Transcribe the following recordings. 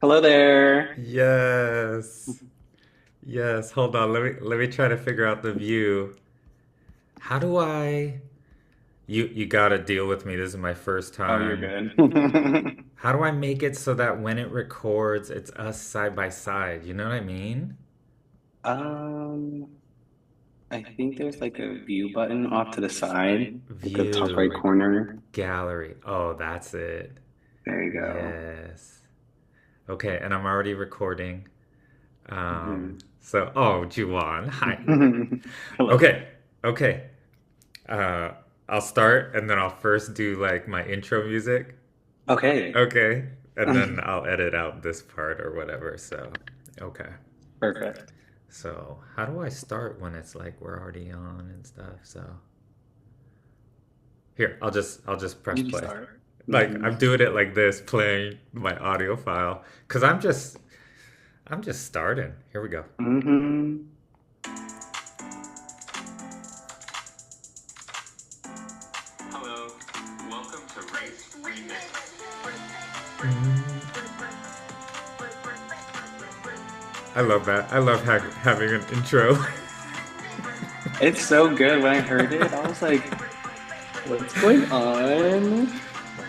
Hello there. Yes. Yes. Hold on. Let me try to figure out the view. How do I you gotta deal with me. This is my first Oh, you're time. good. How do I make it so that when it records, it's us side by side? You know what I mean? Um, I think there's like a view button off to the side, like the top View, right like corner. gallery. Oh, that's it. There you go. Yes. Okay, and I'm already recording. Mhm. Oh, Juwan, hi. Hello. Okay, okay. Uh, I'll start and then I'll first do like my intro music. Okay. Okay. And then I'll edit out this part or whatever. So, okay. Perfect. So, how do I start when it's like we're already on and stuff? So, here, I'll just press You can play. start. Like Hmm. I'm doing it like this, playing my audio file cuz I'm just starting. Here we go. Hmm. Hello. Welcome to Race-Remixed. Mm. I love that. I love having an intro. It's so good. When I heard it, I was like, what's going on?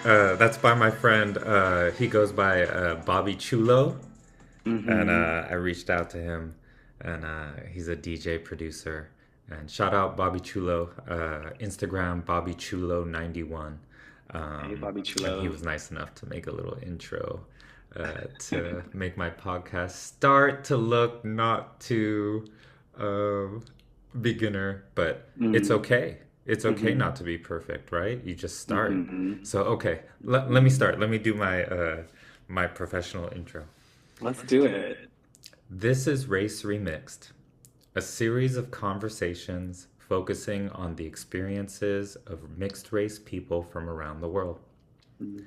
That's by my friend. He goes by Bobby Chulo, and Hmm. I reached out to him, and he's a DJ producer. And shout out Bobby Chulo, Instagram Bobby Chulo 91, Hey, Bobby and he Chulo. was nice enough to make a little intro to make my podcast start to look not too um, beginner, but it's Mm. okay. It's okay Hmm. not to be perfect, right? You just start. Hmm. So okay, let me start. Let me do my professional intro. Let's do it. This is Race Remixed, a series of conversations focusing on the experiences of mixed race people from around the world. Mm.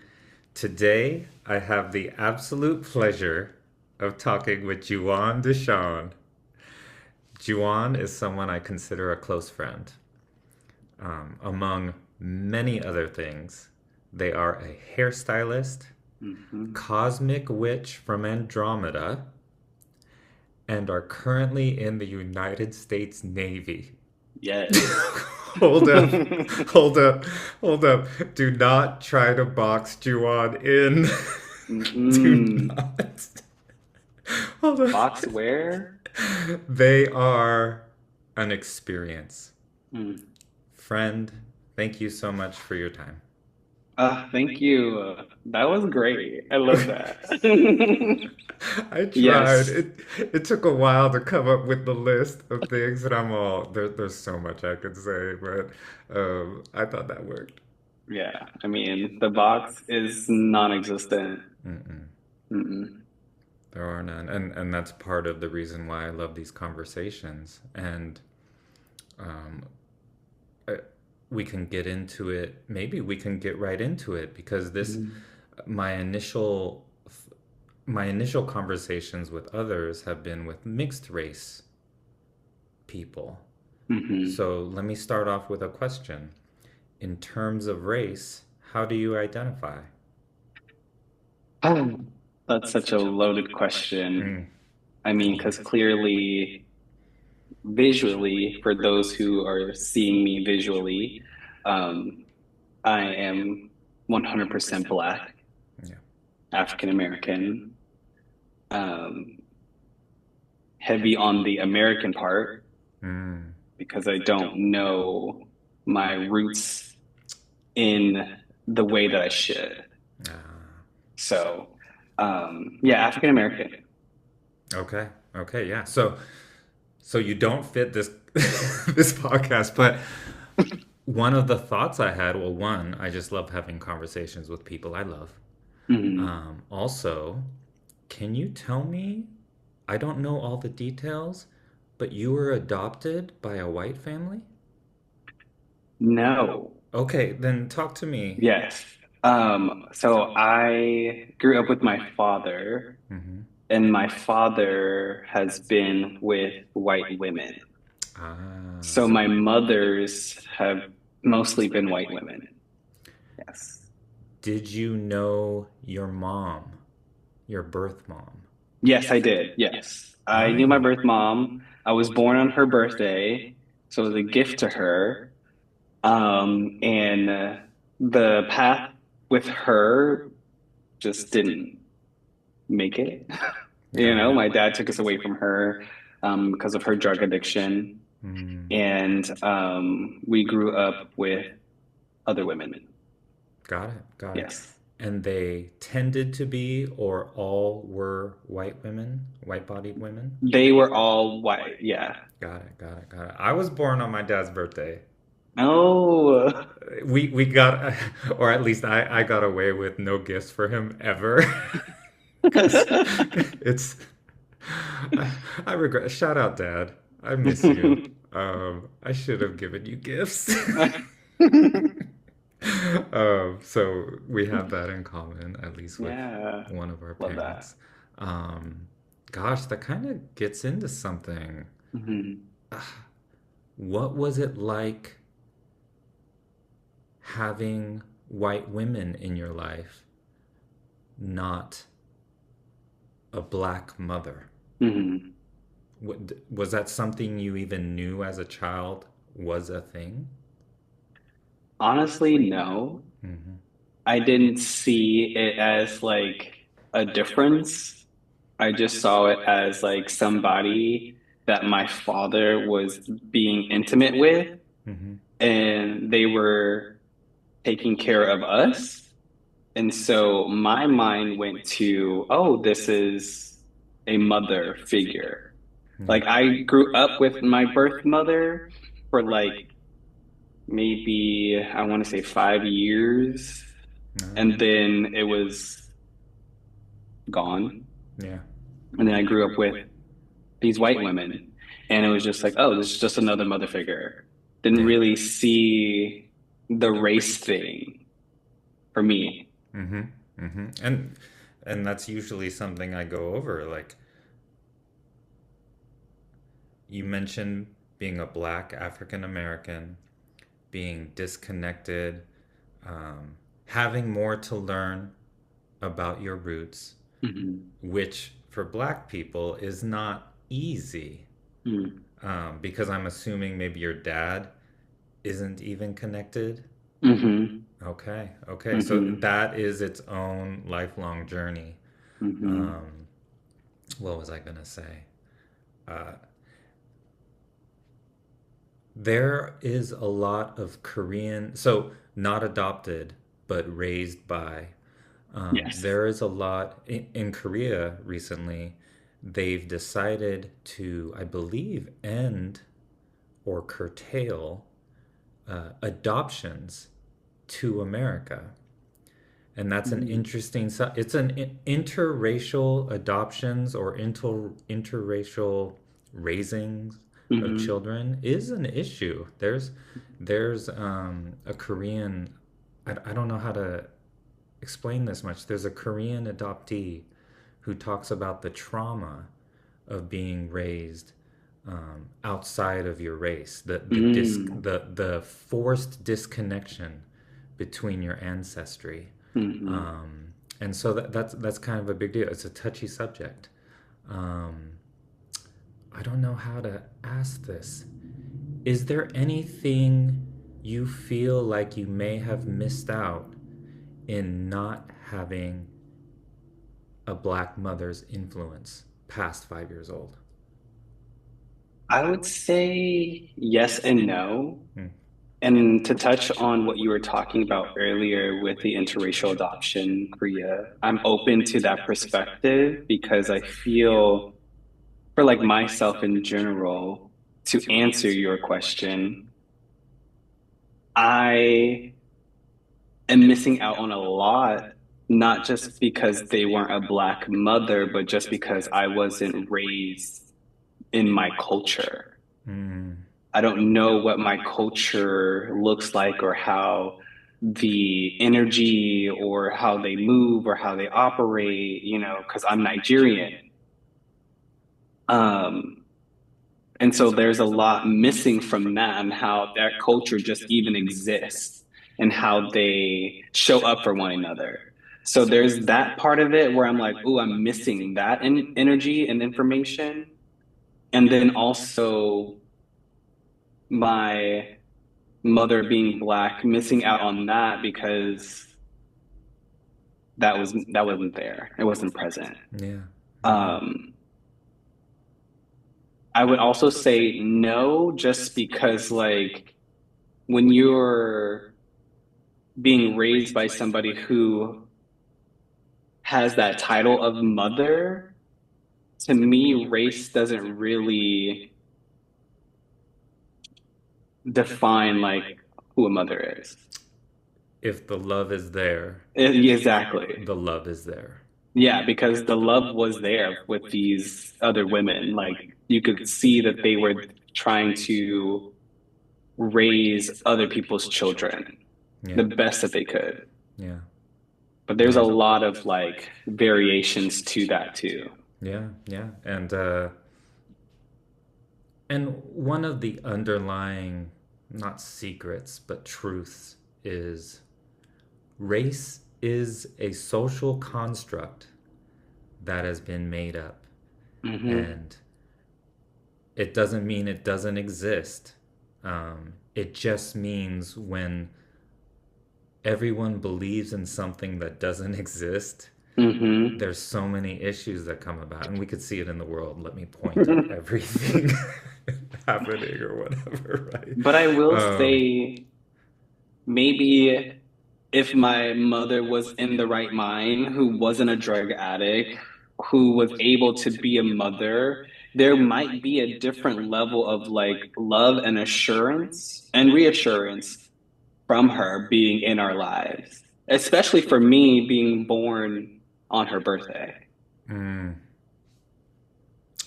Today, I have the absolute pleasure of talking with Juwan Deshawn. Juwan is someone I consider a close friend. Among many other things, they are a hairstylist, Mhm. cosmic witch from Andromeda, and are currently in the United States Navy. Yes. Hold up, hold up, hold up. Do not try to box Juwan in. Do Mm-mm. not. Hold on. Boxware? They are an experience. Mm. Friend, thank you so much for your time. Thank you. That was great. I love that. I tried. Yes. It took a while to come up with the list of things, and there's so much I could say, but I thought that worked. Yeah. I mean, the box is non-existent. Mm-mm. Mm-mm. There are none, and that's part of the reason why I love these conversations. And um, uh, we can get into it. Maybe we can get right into it because this Mm-hmm. my initial my initial conversations with others have been with mixed race people. Mm-hmm. So let me start off with a question. In terms of race, how do you identify? Oh, that's such a loaded question. Mm. I mean, because clearly, visually, for those who are seeing me visually, um, I am 100% Black, Yeah. African American, um, heavy on the American part Mm. because I don't know my roots in the way that I should. Ah. So, yeah, African American. Okay. Okay. Yeah. So you don't fit this this podcast, but one of the thoughts I had, well, one, I just love having conversations with people I love. Mhm. Also, can you tell me? I don't know all the details, but you were adopted by a white family? No, Okay, then talk to me. yes. So I grew up with my father, Hmm. and my father has been with white women. Ah. So my mothers have mostly been white women. Yes. Did you know your mom? your birth mom. Yes, I did. Yes. I knew my Oh. birth mom. I was born on her birthday, so it was a gift to her. And the path with her just didn't make it. You Got know, it. my dad took us away from her because of her drug addiction, Mm, and we grew up with other women. got it. Got it. Yes, And they tended to be, or all were white women, white-bodied women? they were all white. Yeah. Got it. Got it. Got it. I was born on my dad's birthday. Oh. We got, or at least I got away with no gifts for him ever. Because it's, I, I regret, shout out, Dad. I miss you. I should have given you gifts. So we have that in common, at least with Yeah, one of our love that. parents. Um, Gosh, that kind of gets into something. Hmm. What was it like having white women in your life, not a black mother? Hmm. Was that something you even knew as a child was a thing? Honestly, no. Hmm. I didn't see it as like a difference. I just saw it as like somebody that my father was being intimate with, Hmm. and they were taking care of us. And so my mind went to, oh, this is a mother figure. Yeah. Like I grew up with my birth mother for like maybe I want to say 5 years, and Oh. then it was gone. Yeah. And then I grew up with these white women, and it was just like, oh, this is just another mother figure. Didn't Yeah. really see the race thing for me. Mm-hmm. Mm-hmm. And that's usually something I go over. Like you mentioned being a black African American, being disconnected, having more to learn about your roots, Hmm. which for black people is not easy. Because I'm assuming maybe your dad isn't even connected. Hmm. Okay, okay. So Hmm. that is its own lifelong journey. Hmm. Um, what was I gonna say? Uh, there is a lot of Korean, so not adopted, but raised by. Yes. There is a lot in Korea recently. They've decided to, I believe, end or curtail adoptions to America. And that's an Mm. interesting, it's an interracial adoptions or interracial raisings of Hmm. children is an issue. There's a Korean, I don't know how to explain this much. There's a Korean adoptee who talks about the trauma of being raised outside of your race, Mm. the forced disconnection between your ancestry, Hmm. and so that's kind of a big deal. It's a touchy subject. Um, I don't know how to ask this. Is there anything you feel like you may have missed out in not having a black mother's influence past 5 years old? I would say yes and no. Hmm. And to touch on what you were talking about earlier with the interracial adoption, Korea, I'm open to that perspective because I feel, for like myself in general, to answer your question, I am missing out on a lot, not just because they weren't a black mother, but just because I wasn't raised in my culture. Mm. I don't know what my culture looks like or how the energy or how they move or how they operate, you know, because I'm Nigerian. Um, and so there's a lot missing from that and how that culture just even exists and how they show up for one another. So there's that part of it where I'm like, oh, I'm missing that energy and information. And then also my mother being black, missing out on that because that wasn't there. It wasn't present. Yeah. Yeah. Um, I would also say no, just because like when you're being raised by somebody who has that title of mother, to me, race doesn't really define like who a mother is. If the love is there, Exactly. the love is there. Yeah, because the love was there with these other women. Like you could see that they were trying to raise other people's children Yeah. the best that they could. Yeah. But there's a Yeah. lot of like variations to that too. Yeah. Yeah. And one of the underlying, not secrets, but truths is race is a social construct that has been made up. Hmm. And it doesn't mean it doesn't exist. It just means when everyone believes in something that doesn't exist, Hmm. there's so many issues that come about. And we could see it in the world. Let me point at everything happening or whatever, right? But I will Um, say, maybe if my mother was in the right mind, who wasn't a drug addict, who was able to be a mother, there might be a different level of like love and assurance and reassurance from her being in our lives, especially for me being born on her birthday. mm,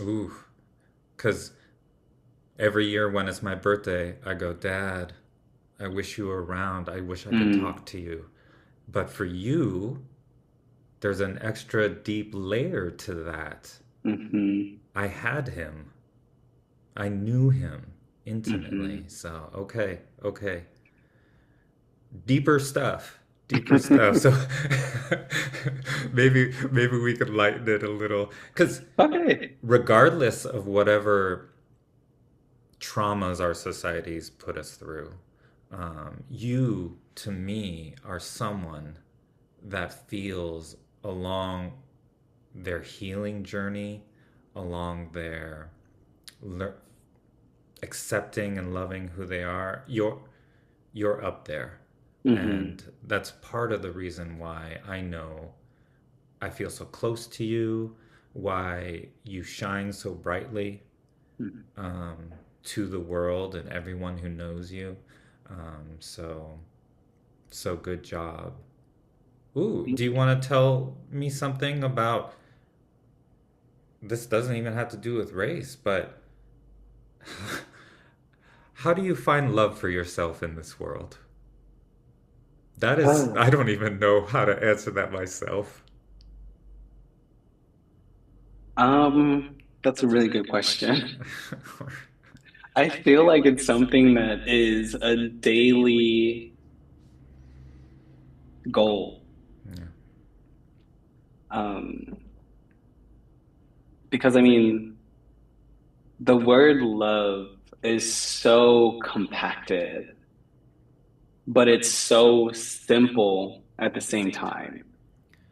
ooh, because every year when it's my birthday, I go, Dad, I wish you were around. I wish I could Mm, talk to you. But for you, there's an extra deep layer to that. hmm, I had him. I knew him intimately. hmm. So, okay, okay. Deeper stuff. Deeper stuff. So maybe we could lighten it a little cuz Okay. regardless of whatever traumas our societies put us through, you to me are someone that feels along their healing journey, along their lear- accepting and loving who they are, you're up there. Hmm. And that's part of the reason why I know I feel so close to you, why you shine so brightly um, to the world and everyone who knows you. So, so good job. Ooh, do you want to tell me something about this? Doesn't even have to do with race, but how do you find love for yourself in this world? That is, I Oh, don't even know how to answer that myself. that's a really good question. I feel like it's something that is a daily goal. Yeah. Um, because I mean, the word love is so compacted, but it's so simple at the same time.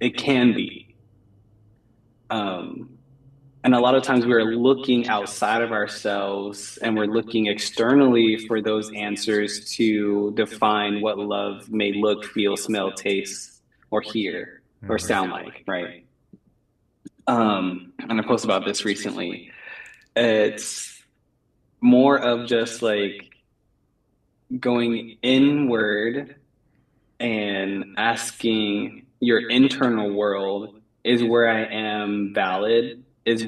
It can be. Um, and a lot of times we're looking outside of ourselves and we're looking externally for those answers to define what love may look, feel, smell, taste, or hear or Mhm. sound like, right? And I posted about this recently. It's more of just like going inward and asking your internal world, is where I am valid? Is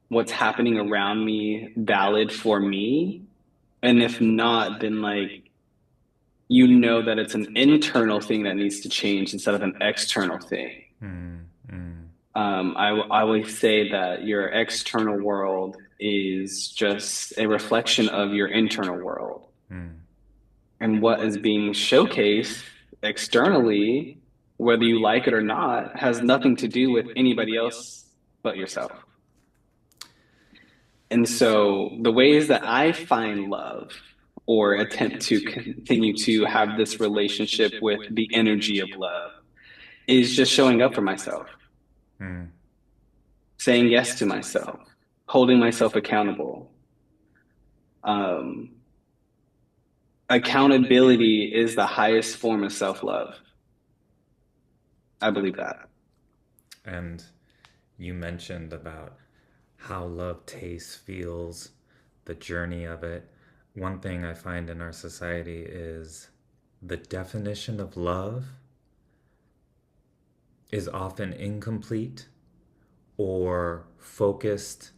what's happening around me valid for me? And if not, then like you know that it's an internal thing that needs to change instead of an external thing. Mm, mm, I always say that your external world is just a reflection of your internal world. mm, And what is being showcased externally whether you like it or not, has nothing to do with anybody else but yourself. And so the ways that I find love or attempt to continue to have this relationship with the energy of love is just showing up for myself, Hmm. saying yes to myself, holding myself accountable. Um, Accountability is the highest form of self-love. I believe that. And you mentioned about how love tastes, feels, the journey of it. One thing I find in our society is the definition of love is often incomplete or focused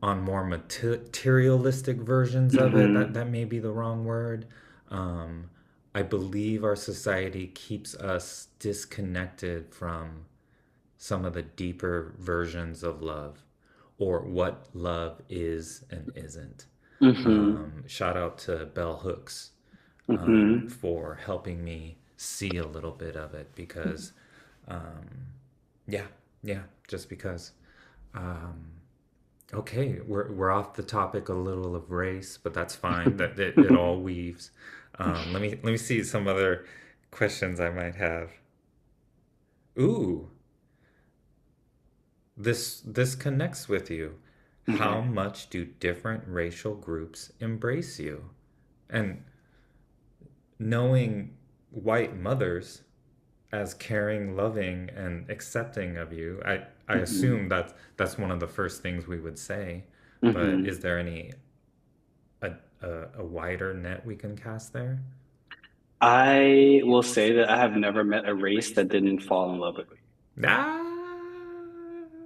on more materialistic versions of it. That Hmm. that may be the wrong word. Um, I believe our society keeps us disconnected from some of the deeper versions of love or what love is and isn't. Hmm. Shout out to Bell Hooks Hmm. for helping me see a little bit of it because, yeah, yeah, just because. Um, okay, we're off the topic a little of race, but that's fine. That it all weaves. Let me see some other questions I might have. Ooh, this connects with you. How Okay. much do different racial groups embrace you? And knowing white mothers as caring, loving, and accepting of you, I Hmm. assume that's one of the first things we would say. But Hmm. is there any a, a wider net we can cast there? I will say that I have never met a race that didn't fall in love with me. Ah,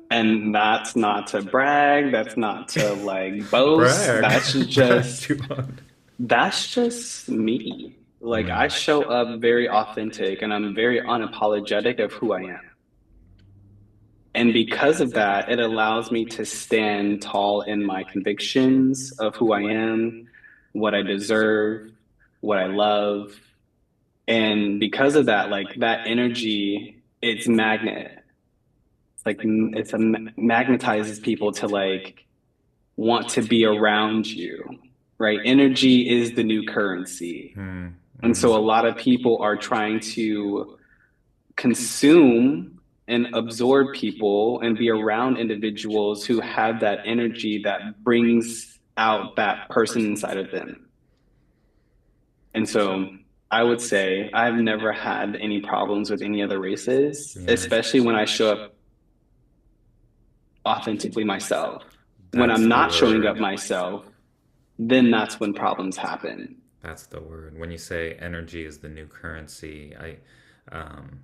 And that's not to brag, that's not to like boast. brag, brag, Juwan. That's just me. Like I Mm, show up very authentic and I'm very unapologetic of who I am. And because of that, it allows me to stand tall in my convictions of who I am, what I deserve, what I love. And because of that, like that energy, it's magnet. It's like magnetizes people to like want to be around you, right? Energy is the new currency. mm, And so mm. a lot of people are trying to consume and absorb people and be around individuals who have that energy that brings out that person inside of them. And so I would say I've never had any problems with any other races, Yeah. especially when I show up authentically myself. When That's I'm the not showing up word. myself, then that's when problems happen. That's the word. When you say energy is the new currency, um,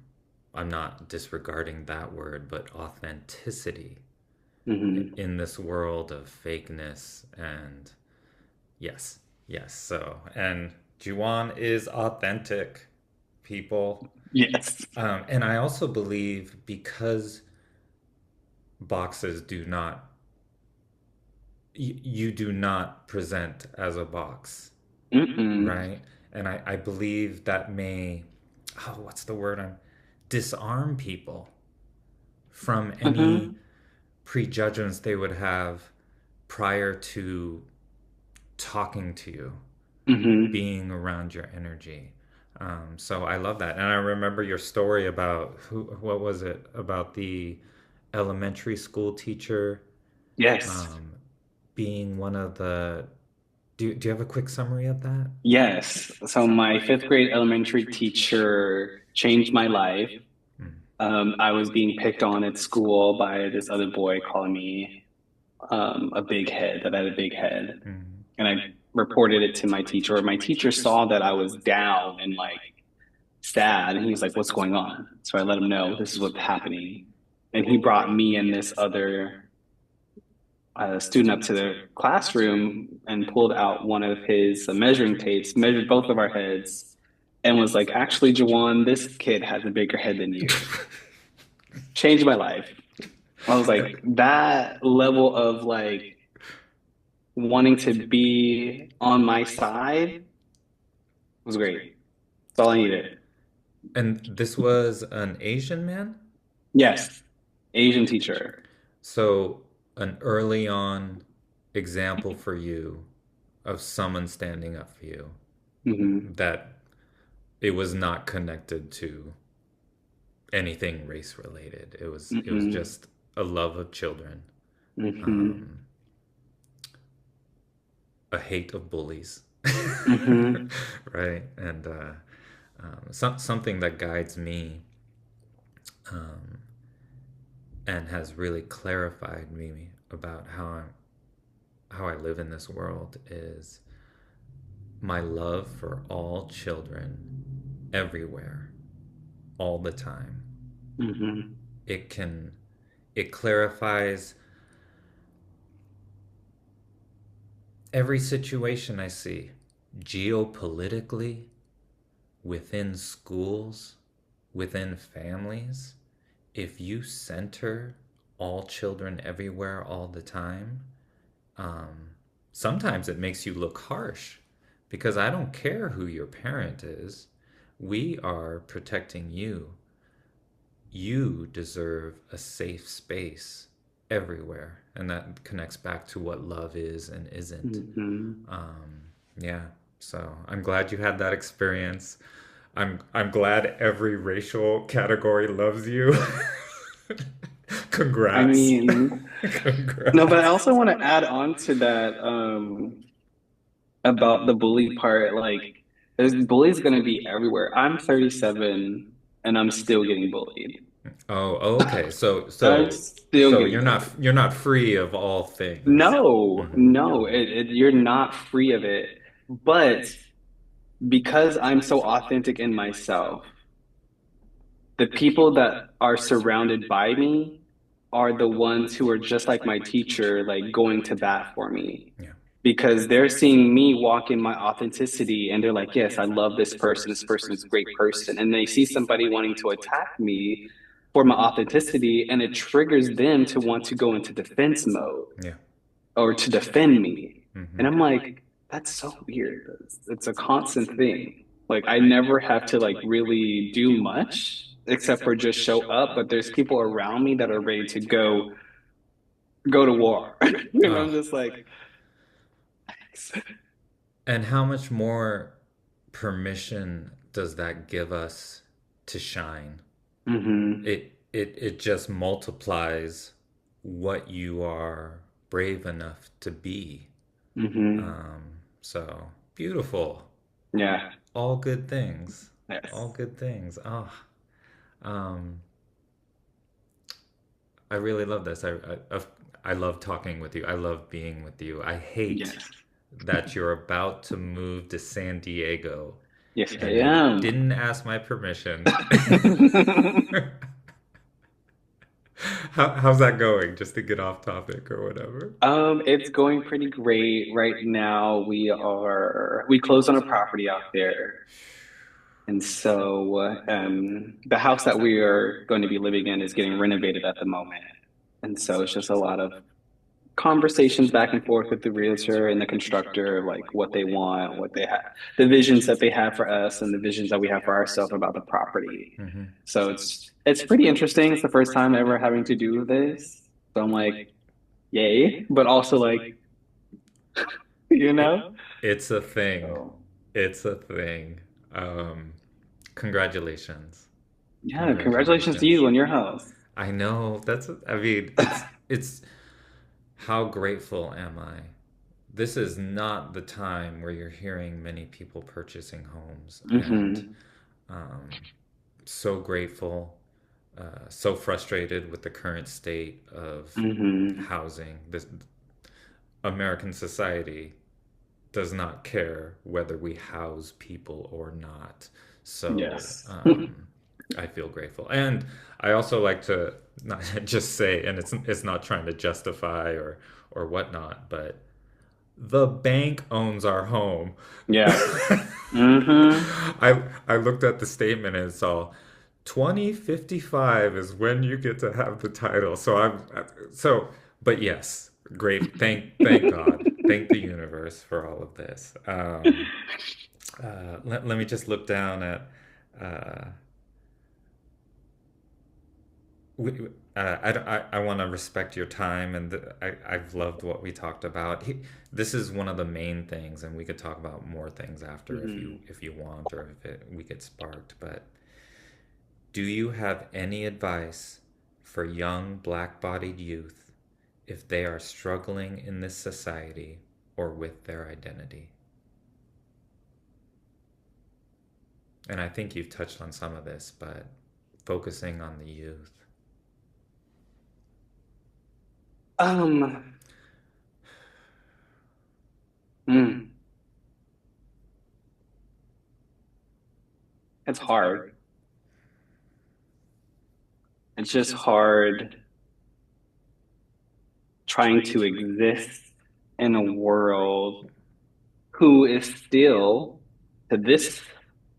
I'm not disregarding that word, but authenticity Hmm. in this world of fakeness and yes, yes. So, and Juwan is authentic, people. Yes. And I also believe because boxes do not, you do not present as a box, Mm-mm. right? And I believe that may, oh, what's the word? Disarm people from any Hmm. prejudgments they would have prior to talking to you, Hmm. being around your energy. So I love that. And I remember your story about what was it? About the elementary school teacher Yes. um, being one of the. Do you have a quick summary of that? Yes. So my fifth grade elementary teacher changed my life. Mm, I was being picked on at school by this other boy calling me a big head, that I had a big head. mm, And I reported it to my teacher. My teacher saw that I was down and like sad. And he was like, "What's going on?" So I let him know this is what's happening. And he brought me and this other student up to the classroom and pulled out one of his measuring tapes, measured both of our heads, and was like, "Actually, Jawan, this kid has a bigger head than you." Changed my life. I was like, that level of like wanting to be on my side was great. That's all I needed. And this was an Asian man? Yes, Asian teacher. So, an early on example for you of someone standing up for you Hmm. that it was not connected to anything race related. It was Hmm. just a love of children, Hmm. um, a hate of bullies, Hmm. right? And something that guides me um, and has really clarified me about how I live in this world is my love for all children everywhere, all the time. Hmm. It can it clarifies every situation I see geopolitically, within schools, within families. If you center all children everywhere all the time, um, sometimes it makes you look harsh because I don't care who your parent is. We are protecting you. You deserve a safe space everywhere. And that connects back to what love is and isn't. Hmm. Um, yeah. So I'm glad you had that experience. I'm glad every racial category loves you. I Congrats. mean, no, but I Congrats. also want to add on to that about the bully part. Like, there's bullies going to be everywhere. I'm 37 and I'm still getting bullied. Oh, okay. So I'm so still so getting bullied. you're not free of all things. No, Hmm. no, you're not free of it. But because I'm so authentic in myself, the people that are surrounded by me are the ones who are just like my teacher, like going to bat for me Yeah. because they're seeing me walk in my authenticity and they're like, yes, I love this person. This person is a great person. And they see somebody wanting to attack me for my authenticity and it triggers them to want to go into defense mode Yeah. or to defend me. And Hmm. I'm like, that's so weird. It's a constant thing. Like I never have to like really do much except for just show up, but there's people around me that are ready to go to war. And I'm Oh, just like, and how much more permission does that give us to shine? hmm. It just multiplies what you are brave enough to be. Hmm. So beautiful. Yeah. All good things. All Yes. good things. Oh, um, I really love this. I love talking with you. I love being with you. I hate Yes. that you're about to move to San Diego Yes, I and you am. didn't ask my permission. How's that going? Just to get off topic or whatever. It's going pretty great right now. We closed on a property out there. And so the house that we are going to be living in is getting renovated at the moment. And so it's just a lot of conversations back and forth with the realtor and the constructor, like what they want, what they have, the visions that they have for us and the visions that we have for ourselves about the property. Hmm. So it's pretty interesting. It's the first time ever having to do this. So I'm like, yay, but also like, you It, know? it's a thing. So It's a thing. Um, Congratulations. yeah, congratulations to Congratulations. you on your house. I know I mean, it's how grateful am I? This is not the time where you're hearing many people purchasing homes, and Hmm. um, so grateful, so frustrated with the current state of Hmm. housing. This American society does not care whether we house people or not. So Yes. I feel grateful, and I also like to not just say, and it's not trying to justify or whatnot, but the bank owns our home. Yeah. Hmm. I looked at the statement and saw 2055 is when you get to have the title. So but yes, great. Thank God. Thank the universe for all of this. Let me just look down at we, I want to respect your time, and I've loved what we talked about. This is one of the main things, and we could talk about more things after Mhm. if you want, or if we get sparked. But do you have any advice for young black-bodied youth if they are struggling in this society or with their identity? And I think you've touched on some of this, but focusing on the youth. Um, mm, it's hard. It's just hard trying to exist in a world who is still, to this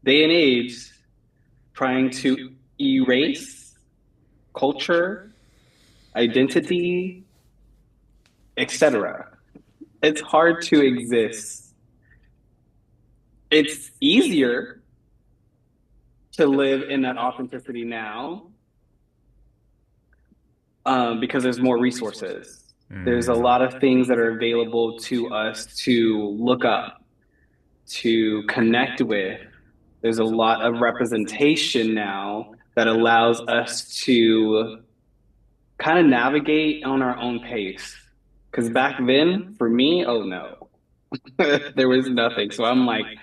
day and age, trying to erase culture, identity, etc. It's hard to exist. It's easier to live in that authenticity now, because there's more resources. There's a Mm, lot of things that are available to us to look up, to connect with. There's a lot of representation now that allows us to kind of navigate on our own pace. Because back then, for me, oh no, there was nothing. So I'm like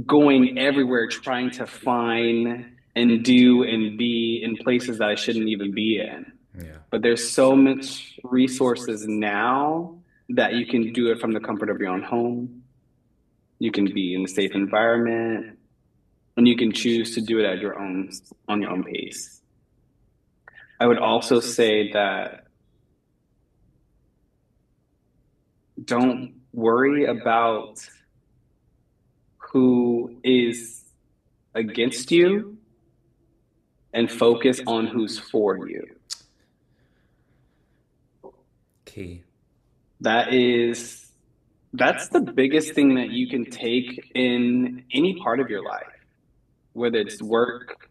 going everywhere trying to find and do and be in places that I shouldn't even be in. yeah. But there's so much resources now that you can do it from the comfort of your own home. You can be in a safe environment, and you can choose to do it at your own on your own pace. I would also say that don't worry about who is against you and focus on who's for you. Key. That is that's the biggest thing that you can take in any part of your life, whether it's work,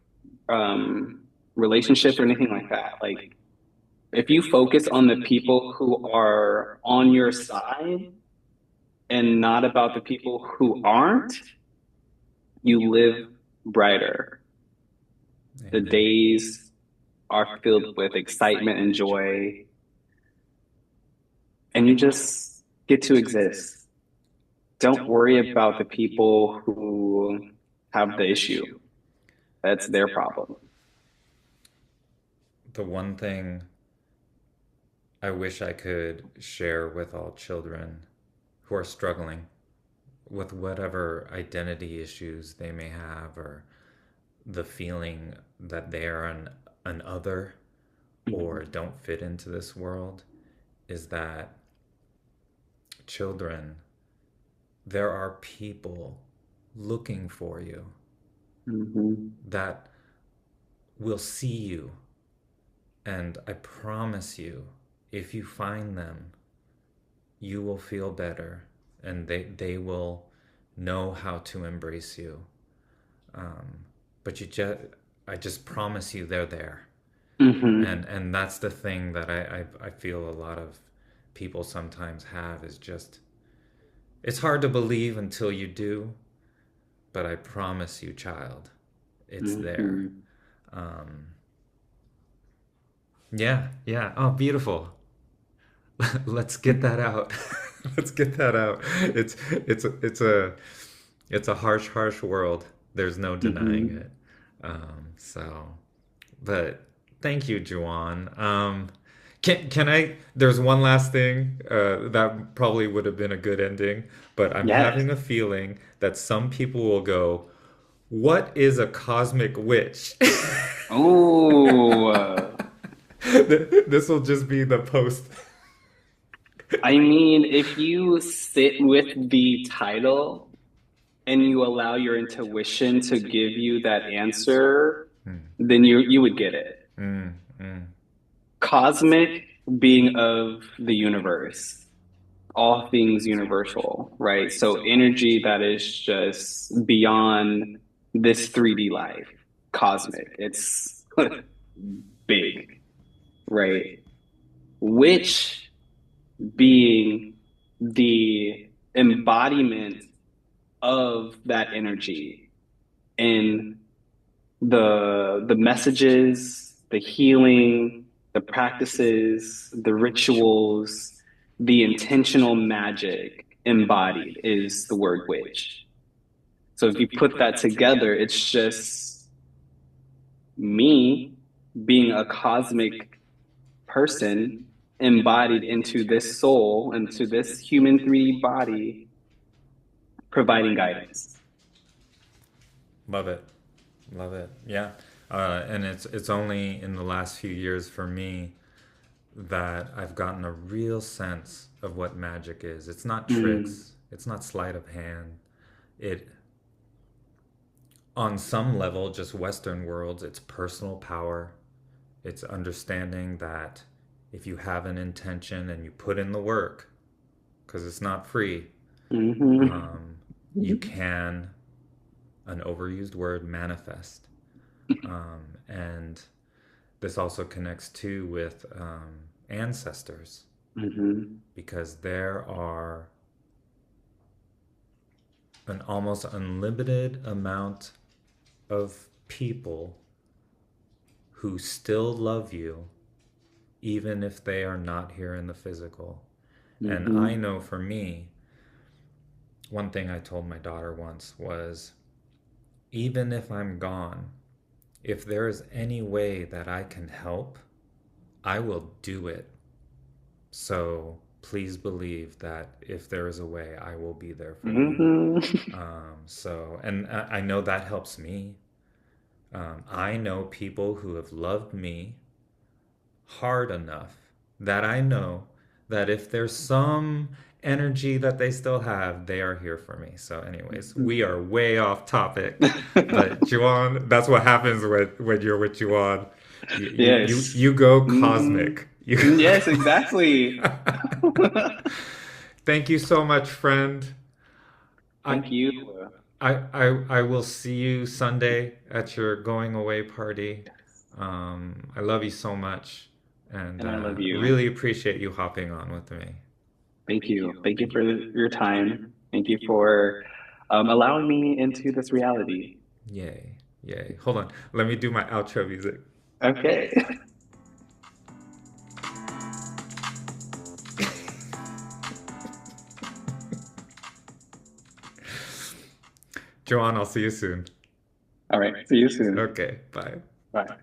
relationships, or anything like that. Like if you focus on the people who are on your side and not about the people who aren't, you live brighter. The Amen. days are filled with excitement and joy, and you just get to exist. Don't worry about the people who have the issue. That's their problem. The one thing I wish I could share with all children who are struggling with whatever identity issues they may have, or the feeling that they are an other or Mhm. don't fit into this world, is that children, there are people looking for you Mhm. that will see you. And I promise you, if you find them, you will feel better, and they will know how to embrace you. Um, but I just promise you they're there. Mhm. And that's the thing that I feel a lot of people sometimes have, is just, it's hard to believe until you do, but I promise you, child, it's there. Mhm. Um, yeah, yeah. Oh, beautiful. Let's get that out. Let's get that out. It's a harsh, harsh world. There's no denying Mhm. it. So, but thank you, Juwan. Can I? There's one last thing that probably would have been a good ending, but I'm Yes. having a feeling that some people will go, "What is a cosmic witch?" Oh, This will just be the post. I mean, if you sit with the title and you allow your intuition to give you that answer, Mm, then you would get it. mm, mm. Cosmic being of the universe, all things universal, right? So energy that is just beyond this 3D life, cosmic. It's big. right? Which being the embodiment of that energy in the messages, the healing, the practices, the rituals, the intentional magic embodied is the word witch. So if you put that together, it's just me being a cosmic person embodied into this soul, into this human 3D body, providing guidance. Love it. Love it. Yeah. And it's only in the last few years for me that I've gotten a real sense of what magic is. It's not Mm, tricks. It's not sleight of hand. It, on some level, just Western worlds, it's personal power. It's understanding that if you have an intention and you put in the work, because it's not free, hmm um, you can, an overused word, manifest. And this also connects too with ancestors, hmm because there are an almost unlimited amount of people who still love you even if they are not here in the physical. And I hmm know for me, one thing I told my daughter once was, even if I'm gone, if there is any way that I can help, I will do it. So please believe that if there is a way, I will be there for you. hmm And I know that helps me. I know people who have loved me hard enough that I know that if there's some energy that they still have, they are here for me. So, anyways, we are way off topic, but Juwan, that's what happens when you're with Juwan. Yes. You go hmm cosmic. You. Yes, exactly. Thank you so much, friend. I Thank you. I will see you Sunday at your going away party. I love you so much, and And I love you. really appreciate you hopping on with me. Thank you. Thank you for your time. Thank you for allowing me into this reality. Yay, yay. Hold on, let me do my outro music. Okay. Joanne, I'll see you soon. All right. See you soon. Okay, bye. Bye.